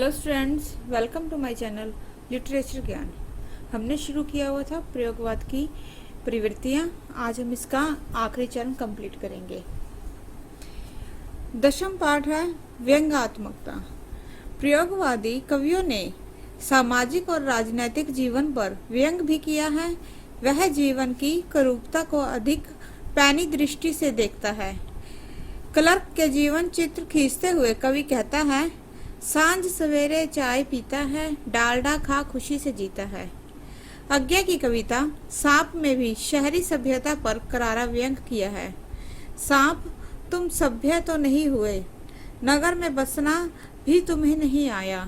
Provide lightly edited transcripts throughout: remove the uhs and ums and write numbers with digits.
Hello students, welcome to my channel literature Gyan. हमने शुरू किया हुआ था प्रयोगवाद की प्रवृत्तियाँ। आज हम इसका आखिरी चरण कंप्लीट करेंगे। दशम पाठ है व्यंग्यात्मकता। प्रयोगवादी कवियों ने सामाजिक और राजनैतिक जीवन पर व्यंग भी किया है। वह जीवन की करूपता को अधिक पैनी दृष्टि से देखता है। क्लर्क के जीवन चित्र खींचते हुए कवि कहता है, सांझ सवेरे चाय पीता है, डालडा खा खुशी से जीता है। आज्ञा की कविता सांप में भी शहरी सभ्यता पर करारा व्यंग किया है। सांप, तुम सभ्य तो नहीं हुए, नगर में बसना भी तुम्हें नहीं आया।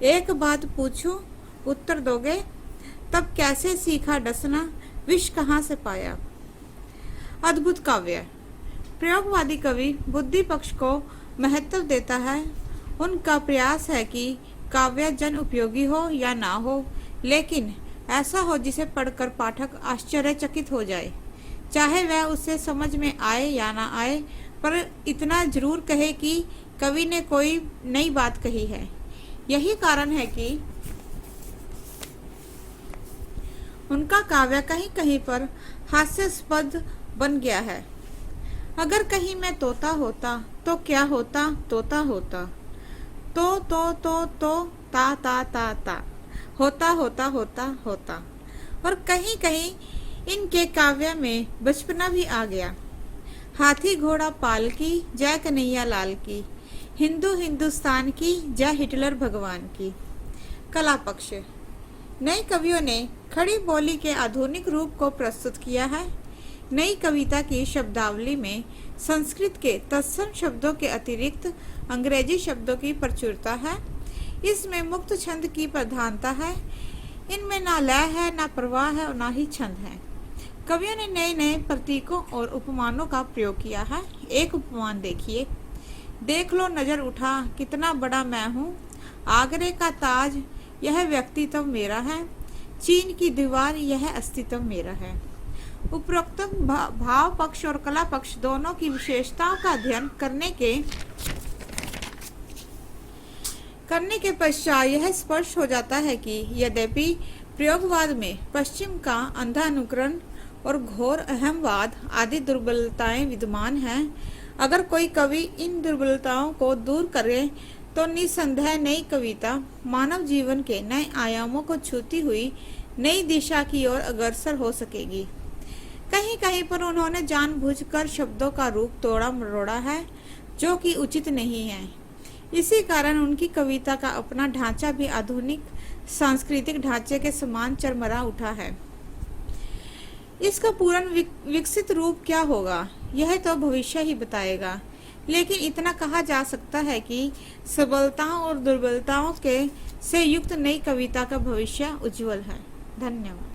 एक बात पूछूं, उत्तर दोगे? तब कैसे सीखा डसना, विष कहाँ से पाया। अद्भुत काव्य। प्रयोगवादी कवि बुद्धि पक्ष को महत्व देता है। उनका प्रयास है कि काव्य जन उपयोगी हो या ना हो, लेकिन ऐसा हो जिसे पढ़कर पाठक आश्चर्यचकित हो जाए। चाहे वह उसे समझ में आए या ना आए, पर इतना जरूर कहे कि कवि ने कोई नई बात कही है। यही कारण है कि उनका काव्य कहीं कहीं पर हास्यास्पद बन गया है। अगर कहीं मैं तोता होता तो क्या होता, तोता होता। तो ता होता होता होता होता। और कहीं कहीं इनके काव्य में बचपना भी आ गया। हाथी घोड़ा पाल की, जय कन्हैया लाल की। हिंदू हिंदुस्तान की, जय हिटलर भगवान की। कला पक्ष। नए कवियों ने खड़ी बोली के आधुनिक रूप को प्रस्तुत किया है। नई कविता की शब्दावली में संस्कृत के तत्सम शब्दों के अतिरिक्त अंग्रेजी शब्दों की प्रचुरता है। इसमें मुक्त छंद की प्रधानता है। इनमें ना लय है, ना प्रवाह है और ना ही छंद है। कवियों ने नए नए प्रतीकों और उपमानों का प्रयोग किया है। एक उपमान देखिए। देख लो नजर उठा, कितना बड़ा मैं हूँ। आगरे का ताज, यह व्यक्तित्व मेरा है। चीन की दीवार, यह अस्तित्व मेरा है। उपरोक्त भाव पक्ष और कला पक्ष दोनों की विशेषताओं का अध्ययन करने के पश्चात यह स्पष्ट हो जाता है कि यद्यपि प्रयोगवाद में पश्चिम का अंधा अनुकरण और घोर अहमवाद आदि दुर्बलताएं विद्यमान हैं, अगर कोई कवि इन दुर्बलताओं को दूर करे तो निसंदेह नई कविता मानव जीवन के नए आयामों को छूती हुई नई दिशा की ओर अग्रसर हो सकेगी। कहीं कहीं पर उन्होंने जानबूझकर शब्दों का रूप तोड़ा मरोड़ा है, जो कि उचित नहीं है। इसी कारण उनकी कविता का अपना ढांचा भी आधुनिक सांस्कृतिक ढांचे के समान चरमरा उठा है। इसका पूर्ण विकसित रूप क्या होगा, यह तो भविष्य ही बताएगा। लेकिन इतना कहा जा सकता है कि सबलताओं और दुर्बलताओं के से युक्त नई कविता का भविष्य उज्जवल है। धन्यवाद।